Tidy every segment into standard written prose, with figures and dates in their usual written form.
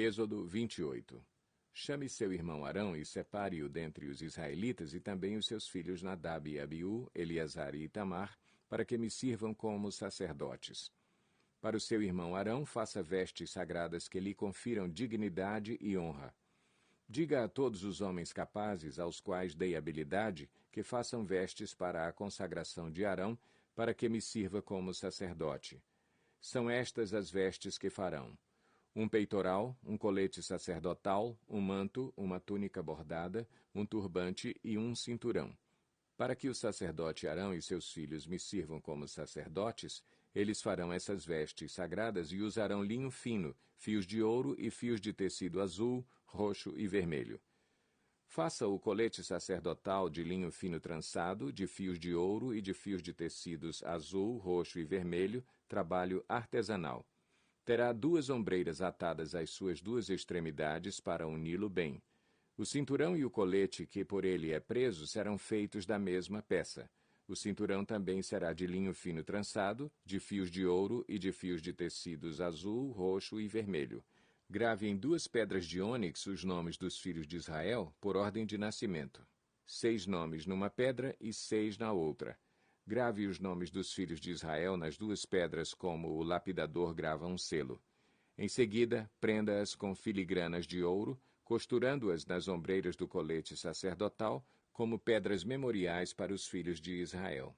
Êxodo 28. Chame seu irmão Arão e separe-o dentre os israelitas e também os seus filhos Nadab e Abiú, Eleazar e Itamar, para que me sirvam como sacerdotes. Para o seu irmão Arão, faça vestes sagradas que lhe confiram dignidade e honra. Diga a todos os homens capazes, aos quais dei habilidade, que façam vestes para a consagração de Arão, para que me sirva como sacerdote. São estas as vestes que farão: um peitoral, um colete sacerdotal, um manto, uma túnica bordada, um turbante e um cinturão. Para que o sacerdote Arão e seus filhos me sirvam como sacerdotes, eles farão essas vestes sagradas e usarão linho fino, fios de ouro e fios de tecido azul, roxo e vermelho. Faça o colete sacerdotal de linho fino trançado, de fios de ouro e de fios de tecidos azul, roxo e vermelho, trabalho artesanal. Terá 2 ombreiras atadas às suas 2 extremidades para uni-lo bem. O cinturão e o colete que por ele é preso serão feitos da mesma peça. O cinturão também será de linho fino trançado, de fios de ouro e de fios de tecidos azul, roxo e vermelho. Grave em 2 pedras de ônix os nomes dos filhos de Israel, por ordem de nascimento. 6 nomes numa pedra e 6 na outra. Grave os nomes dos filhos de Israel nas 2 pedras como o lapidador grava um selo. Em seguida, prenda-as com filigranas de ouro, costurando-as nas ombreiras do colete sacerdotal, como pedras memoriais para os filhos de Israel.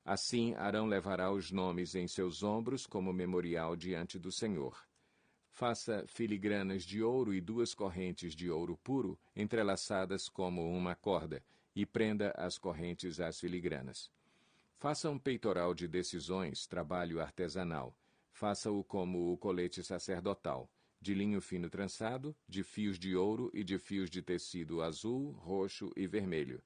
Assim, Arão levará os nomes em seus ombros como memorial diante do Senhor. Faça filigranas de ouro e 2 correntes de ouro puro, entrelaçadas como uma corda, e prenda as correntes às filigranas. Faça um peitoral de decisões, trabalho artesanal. Faça-o como o colete sacerdotal, de linho fino trançado, de fios de ouro e de fios de tecido azul, roxo e vermelho.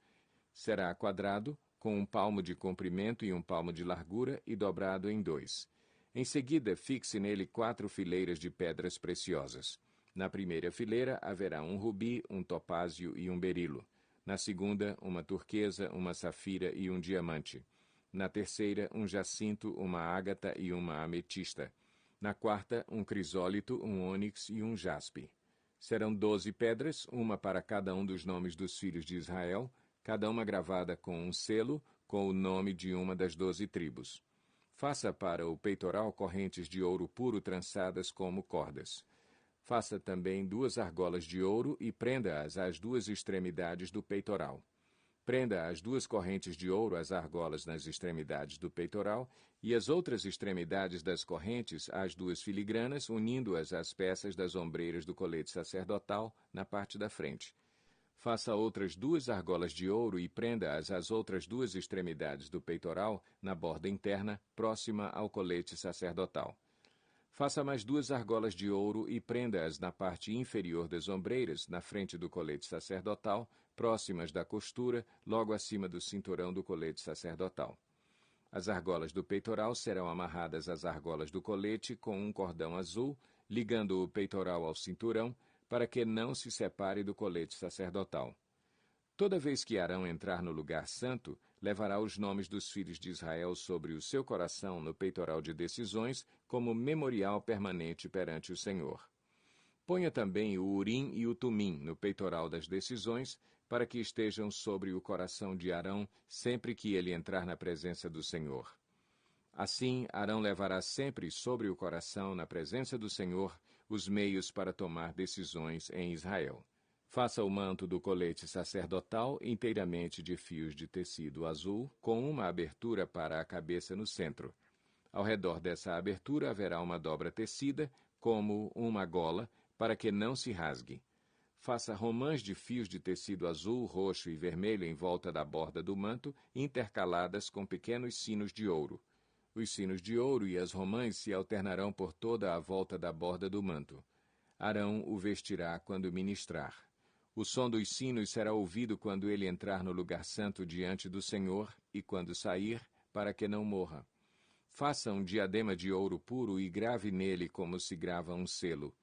Será quadrado, com 1 palmo de comprimento e 1 palmo de largura e dobrado em 2. Em seguida, fixe nele 4 fileiras de pedras preciosas. Na primeira fileira haverá um rubi, um topázio e um berilo. Na segunda, uma turquesa, uma safira e um diamante. Na terceira, um jacinto, uma ágata e uma ametista. Na quarta, um crisólito, um ônix e um jaspe. Serão 12 pedras, uma para cada um dos nomes dos filhos de Israel, cada uma gravada com um selo, com o nome de uma das 12 tribos. Faça para o peitoral correntes de ouro puro trançadas como cordas. Faça também 2 argolas de ouro e prenda-as às 2 extremidades do peitoral. Prenda as 2 correntes de ouro às argolas nas extremidades do peitoral e as outras extremidades das correntes às 2 filigranas, unindo-as às peças das ombreiras do colete sacerdotal na parte da frente. Faça outras 2 argolas de ouro e prenda-as às outras 2 extremidades do peitoral na borda interna, próxima ao colete sacerdotal. Faça mais 2 argolas de ouro e prenda-as na parte inferior das ombreiras, na frente do colete sacerdotal, próximas da costura, logo acima do cinturão do colete sacerdotal. As argolas do peitoral serão amarradas às argolas do colete com um cordão azul, ligando o peitoral ao cinturão, para que não se separe do colete sacerdotal. Toda vez que Arão entrar no lugar santo, levará os nomes dos filhos de Israel sobre o seu coração no peitoral de decisões, como memorial permanente perante o Senhor. Ponha também o Urim e o Tumim no peitoral das decisões, para que estejam sobre o coração de Arão sempre que ele entrar na presença do Senhor. Assim, Arão levará sempre sobre o coração, na presença do Senhor, os meios para tomar decisões em Israel. Faça o manto do colete sacerdotal inteiramente de fios de tecido azul, com uma abertura para a cabeça no centro. Ao redor dessa abertura haverá uma dobra tecida, como uma gola, para que não se rasgue. Faça romãs de fios de tecido azul, roxo e vermelho em volta da borda do manto, intercaladas com pequenos sinos de ouro. Os sinos de ouro e as romãs se alternarão por toda a volta da borda do manto. Arão o vestirá quando ministrar. O som dos sinos será ouvido quando ele entrar no lugar santo diante do Senhor e quando sair, para que não morra. Faça um diadema de ouro puro e grave nele como se grava um selo,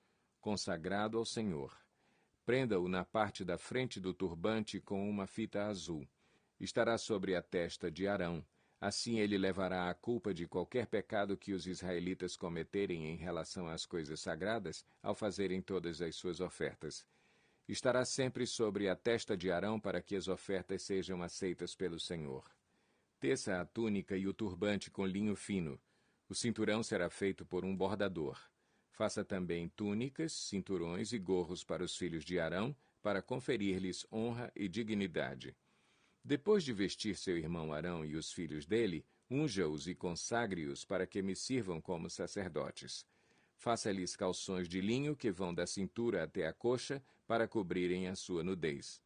consagrado ao Senhor. Prenda-o na parte da frente do turbante com uma fita azul. Estará sobre a testa de Arão. Assim ele levará a culpa de qualquer pecado que os israelitas cometerem em relação às coisas sagradas ao fazerem todas as suas ofertas. Estará sempre sobre a testa de Arão para que as ofertas sejam aceitas pelo Senhor. Teça a túnica e o turbante com linho fino. O cinturão será feito por um bordador. Faça também túnicas, cinturões e gorros para os filhos de Arão, para conferir-lhes honra e dignidade. Depois de vestir seu irmão Arão e os filhos dele, unja-os e consagre-os para que me sirvam como sacerdotes. Faça-lhes calções de linho que vão da cintura até a coxa, para cobrirem a sua nudez.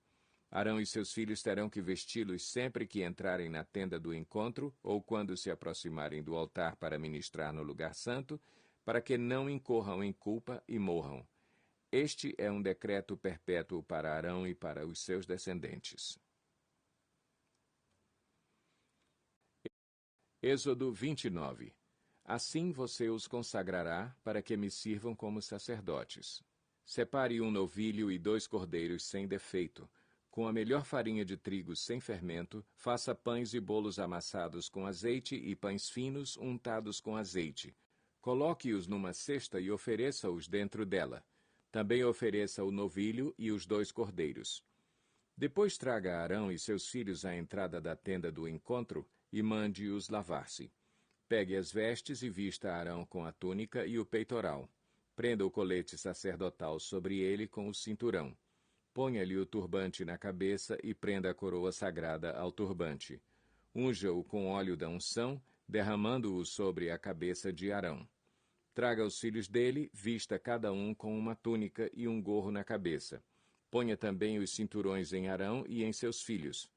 Arão e seus filhos terão que vesti-los sempre que entrarem na tenda do encontro ou quando se aproximarem do altar para ministrar no lugar santo, para que não incorram em culpa e morram. Este é um decreto perpétuo para Arão e para os seus descendentes. Êxodo 29. Assim você os consagrará para que me sirvam como sacerdotes. Separe um novilho e 2 cordeiros sem defeito. Com a melhor farinha de trigo sem fermento, faça pães e bolos amassados com azeite e pães finos untados com azeite. Coloque-os numa cesta e ofereça-os dentro dela. Também ofereça o novilho e os 2 cordeiros. Depois traga Arão e seus filhos à entrada da tenda do encontro e mande-os lavar-se. Pegue as vestes e vista Arão com a túnica e o peitoral. Prenda o colete sacerdotal sobre ele com o cinturão. Ponha-lhe o turbante na cabeça e prenda a coroa sagrada ao turbante. Unja-o com óleo da unção, derramando-o sobre a cabeça de Arão. Traga os filhos dele, vista cada um com uma túnica e um gorro na cabeça. Ponha também os cinturões em Arão e em seus filhos.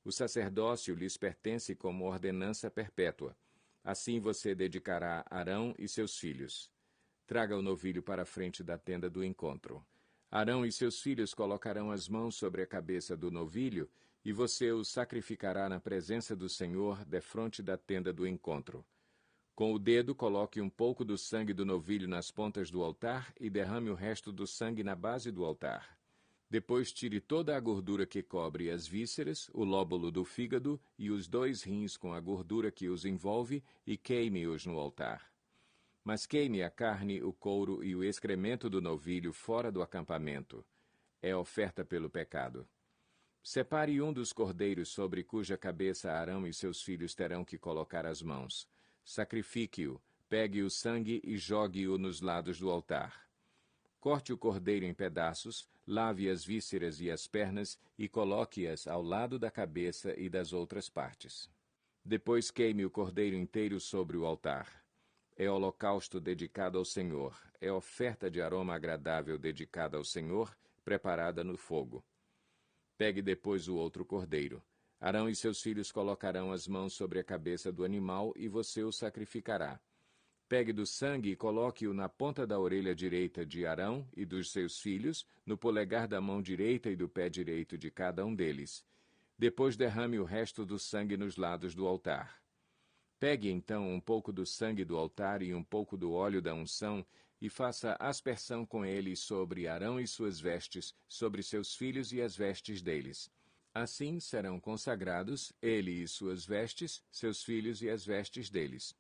O sacerdócio lhes pertence como ordenança perpétua. Assim você dedicará Arão e seus filhos. Traga o novilho para a frente da tenda do encontro. Arão e seus filhos colocarão as mãos sobre a cabeça do novilho, e você o sacrificará na presença do Senhor, defronte da tenda do encontro. Com o dedo, coloque um pouco do sangue do novilho nas pontas do altar e derrame o resto do sangue na base do altar. Depois tire toda a gordura que cobre as vísceras, o lóbulo do fígado e os 2 rins com a gordura que os envolve e queime-os no altar. Mas queime a carne, o couro e o excremento do novilho fora do acampamento. É oferta pelo pecado. Separe um dos cordeiros sobre cuja cabeça Arão e seus filhos terão que colocar as mãos. Sacrifique-o, pegue o sangue e jogue-o nos lados do altar. Corte o cordeiro em pedaços, lave as vísceras e as pernas e coloque-as ao lado da cabeça e das outras partes. Depois queime o cordeiro inteiro sobre o altar. É holocausto dedicado ao Senhor, é oferta de aroma agradável dedicada ao Senhor, preparada no fogo. Pegue depois o outro cordeiro. Arão e seus filhos colocarão as mãos sobre a cabeça do animal e você o sacrificará. Pegue do sangue e coloque-o na ponta da orelha direita de Arão e dos seus filhos, no polegar da mão direita e do pé direito de cada um deles. Depois derrame o resto do sangue nos lados do altar. Pegue então um pouco do sangue do altar e um pouco do óleo da unção e faça aspersão com ele sobre Arão e suas vestes, sobre seus filhos e as vestes deles. Assim serão consagrados ele e suas vestes, seus filhos e as vestes deles.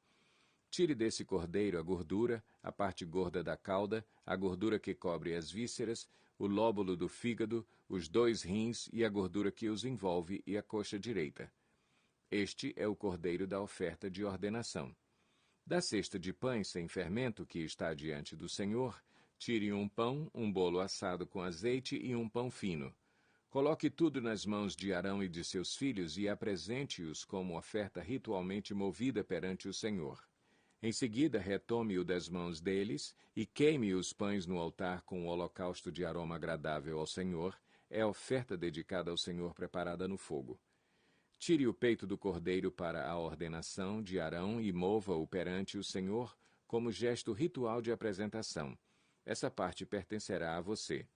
Tire desse cordeiro a gordura, a parte gorda da cauda, a gordura que cobre as vísceras, o lóbulo do fígado, os 2 rins e a gordura que os envolve e a coxa direita. Este é o cordeiro da oferta de ordenação. Da cesta de pães sem fermento que está diante do Senhor, tire um pão, um bolo assado com azeite e um pão fino. Coloque tudo nas mãos de Arão e de seus filhos e apresente-os como oferta ritualmente movida perante o Senhor. Em seguida, retome-o das mãos deles e queime os pães no altar com o holocausto de aroma agradável ao Senhor, é oferta dedicada ao Senhor preparada no fogo. Tire o peito do cordeiro para a ordenação de Arão e mova-o perante o Senhor como gesto ritual de apresentação. Essa parte pertencerá a você.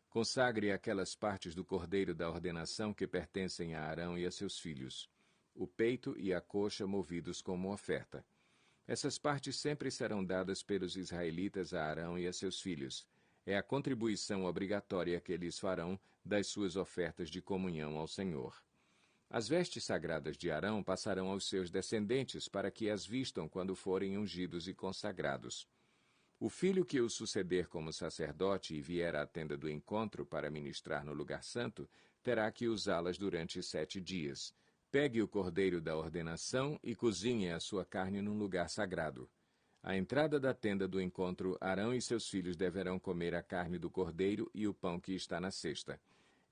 Consagre aquelas partes do cordeiro da ordenação que pertencem a Arão e a seus filhos, o peito e a coxa movidos como oferta. Essas partes sempre serão dadas pelos israelitas a Arão e a seus filhos. É a contribuição obrigatória que eles farão das suas ofertas de comunhão ao Senhor. As vestes sagradas de Arão passarão aos seus descendentes para que as vistam quando forem ungidos e consagrados. O filho que o suceder como sacerdote e vier à tenda do encontro para ministrar no lugar santo, terá que usá-las durante 7 dias. Pegue o cordeiro da ordenação e cozinhe a sua carne num lugar sagrado. À entrada da tenda do encontro, Arão e seus filhos deverão comer a carne do cordeiro e o pão que está na cesta.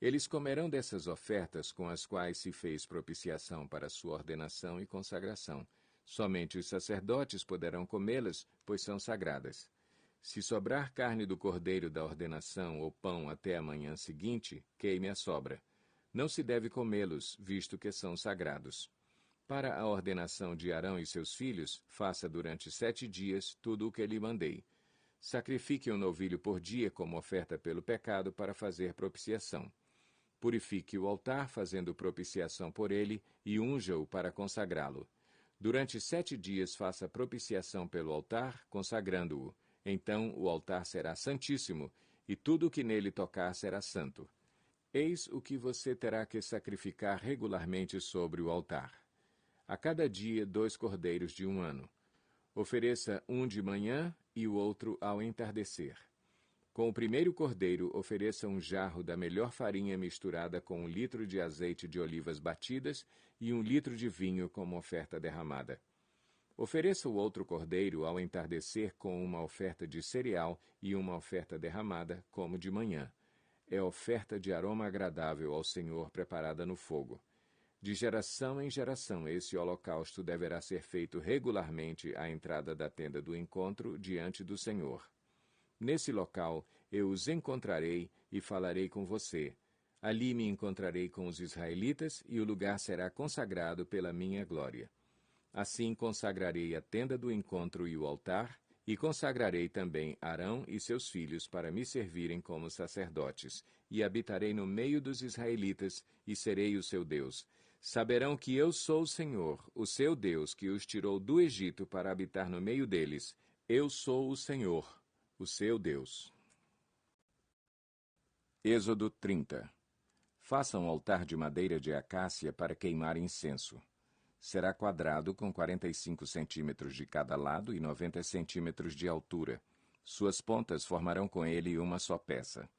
Eles comerão dessas ofertas com as quais se fez propiciação para sua ordenação e consagração. Somente os sacerdotes poderão comê-las, pois são sagradas. Se sobrar carne do cordeiro da ordenação ou pão até a manhã seguinte, queime a sobra. Não se deve comê-los, visto que são sagrados. Para a ordenação de Arão e seus filhos, faça durante 7 dias tudo o que lhe mandei. Sacrifique um novilho por dia como oferta pelo pecado para fazer propiciação. Purifique o altar, fazendo propiciação por ele, e unja-o para consagrá-lo. Durante 7 dias faça propiciação pelo altar, consagrando-o. Então o altar será santíssimo, e tudo o que nele tocar será santo. Eis o que você terá que sacrificar regularmente sobre o altar. A cada dia 2 cordeiros de 1 ano. Ofereça um de manhã e o outro ao entardecer. Com o primeiro cordeiro, ofereça um jarro da melhor farinha misturada com 1 litro de azeite de olivas batidas e 1 litro de vinho como oferta derramada. Ofereça o outro cordeiro ao entardecer com uma oferta de cereal e uma oferta derramada, como de manhã. É oferta de aroma agradável ao Senhor preparada no fogo. De geração em geração, esse holocausto deverá ser feito regularmente à entrada da tenda do encontro diante do Senhor. Nesse local eu os encontrarei e falarei com você. Ali me encontrarei com os israelitas e o lugar será consagrado pela minha glória. Assim consagrarei a tenda do encontro e o altar, e consagrarei também Arão e seus filhos para me servirem como sacerdotes, e habitarei no meio dos israelitas, e serei o seu Deus. Saberão que eu sou o Senhor, o seu Deus, que os tirou do Egito para habitar no meio deles. Eu sou o Senhor, o seu Deus. Êxodo 30. Faça um altar de madeira de acácia para queimar incenso. Será quadrado com 45 centímetros de cada lado e 90 centímetros de altura. Suas pontas formarão com ele uma só peça.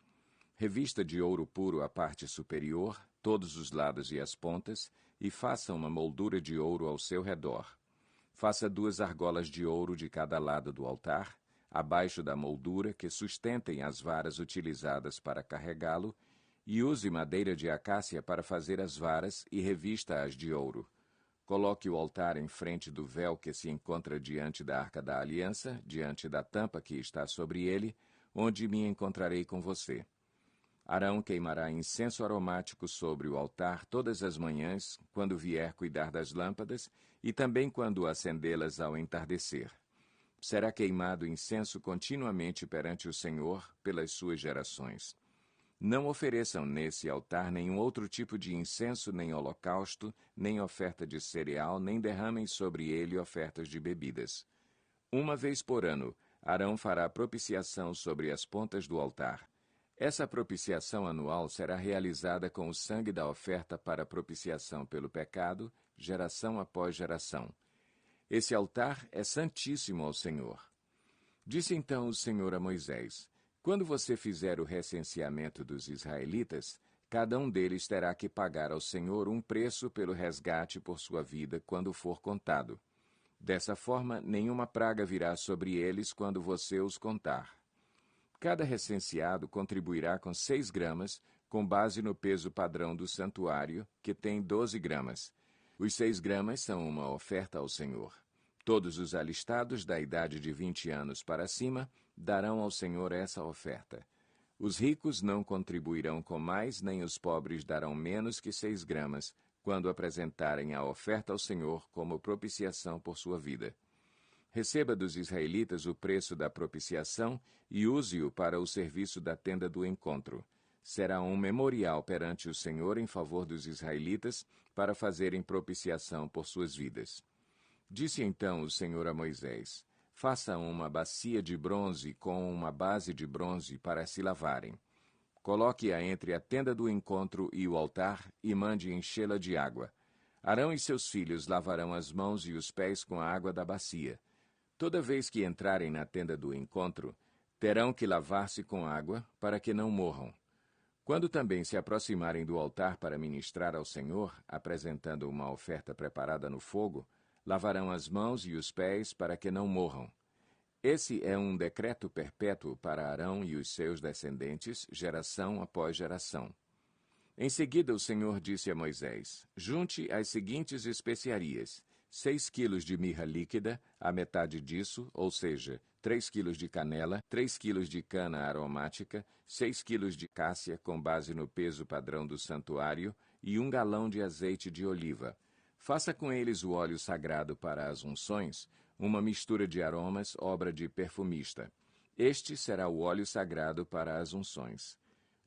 Revista de ouro puro a parte superior, todos os lados e as pontas, e faça uma moldura de ouro ao seu redor. Faça 2 argolas de ouro de cada lado do altar, abaixo da moldura, que sustentem as varas utilizadas para carregá-lo, e use madeira de acácia para fazer as varas e revista-as de ouro. Coloque o altar em frente do véu que se encontra diante da Arca da Aliança, diante da tampa que está sobre ele, onde me encontrarei com você. Arão queimará incenso aromático sobre o altar todas as manhãs, quando vier cuidar das lâmpadas, e também quando acendê-las ao entardecer. Será queimado incenso continuamente perante o Senhor pelas suas gerações. Não ofereçam nesse altar nenhum outro tipo de incenso, nem holocausto, nem oferta de cereal, nem derramem sobre ele ofertas de bebidas. 1 vez por ano, Arão fará propiciação sobre as pontas do altar. Essa propiciação anual será realizada com o sangue da oferta para propiciação pelo pecado, geração após geração. Esse altar é santíssimo ao Senhor. Disse então o Senhor a Moisés: Quando você fizer o recenseamento dos israelitas, cada um deles terá que pagar ao Senhor um preço pelo resgate por sua vida quando for contado. Dessa forma, nenhuma praga virá sobre eles quando você os contar. Cada recenseado contribuirá com 6 gramas, com base no peso padrão do santuário, que tem 12 gramas. Os 6 gramas são uma oferta ao Senhor. Todos os alistados da idade de 20 anos para cima darão ao Senhor essa oferta. Os ricos não contribuirão com mais, nem os pobres darão menos que 6 gramas, quando apresentarem a oferta ao Senhor como propiciação por sua vida. Receba dos israelitas o preço da propiciação e use-o para o serviço da tenda do encontro. Será um memorial perante o Senhor em favor dos israelitas para fazerem propiciação por suas vidas. Disse então o Senhor a Moisés: Faça uma bacia de bronze com uma base de bronze para se lavarem. Coloque-a entre a tenda do encontro e o altar e mande enchê-la de água. Arão e seus filhos lavarão as mãos e os pés com a água da bacia. Toda vez que entrarem na tenda do encontro, terão que lavar-se com água, para que não morram. Quando também se aproximarem do altar para ministrar ao Senhor, apresentando uma oferta preparada no fogo, lavarão as mãos e os pés para que não morram. Esse é um decreto perpétuo para Arão e os seus descendentes, geração após geração. Em seguida, o Senhor disse a Moisés: junte as seguintes especiarias: 6 quilos de mirra líquida, a metade disso, ou seja, 3 quilos de canela, 3 quilos de cana aromática, 6 quilos de cássia com base no peso padrão do santuário e 1 galão de azeite de oliva. Faça com eles o óleo sagrado para as unções, uma mistura de aromas, obra de perfumista. Este será o óleo sagrado para as unções.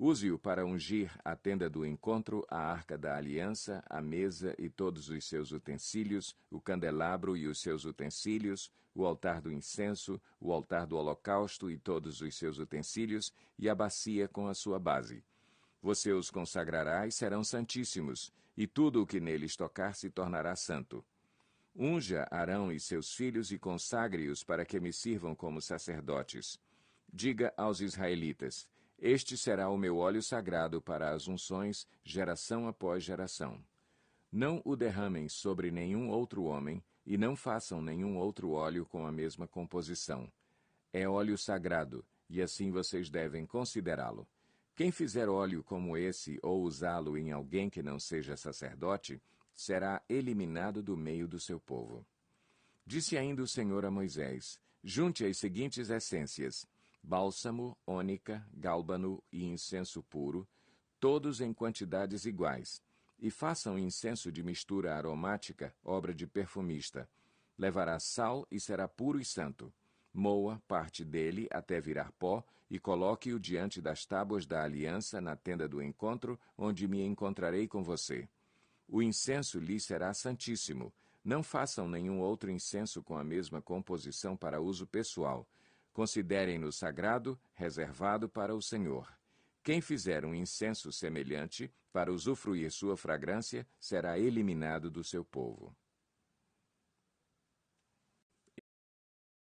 Use-o para ungir a tenda do encontro, a arca da aliança, a mesa e todos os seus utensílios, o candelabro e os seus utensílios, o altar do incenso, o altar do holocausto e todos os seus utensílios, e a bacia com a sua base. Você os consagrará e serão santíssimos, e tudo o que neles tocar se tornará santo. Unja Arão e seus filhos e consagre-os para que me sirvam como sacerdotes. Diga aos israelitas: este será o meu óleo sagrado para as unções, geração após geração. Não o derramem sobre nenhum outro homem, e não façam nenhum outro óleo com a mesma composição. É óleo sagrado, e assim vocês devem considerá-lo. Quem fizer óleo como esse ou usá-lo em alguém que não seja sacerdote, será eliminado do meio do seu povo. Disse ainda o Senhor a Moisés: junte as seguintes essências: bálsamo, ônica, gálbano e incenso puro, todos em quantidades iguais, e façam incenso de mistura aromática, obra de perfumista. Levará sal e será puro e santo. Moa parte dele até virar pó e coloque-o diante das tábuas da aliança na tenda do encontro, onde me encontrarei com você. O incenso lhe será santíssimo. Não façam nenhum outro incenso com a mesma composição para uso pessoal. Considerem-no sagrado, reservado para o Senhor. Quem fizer um incenso semelhante, para usufruir sua fragrância, será eliminado do seu povo.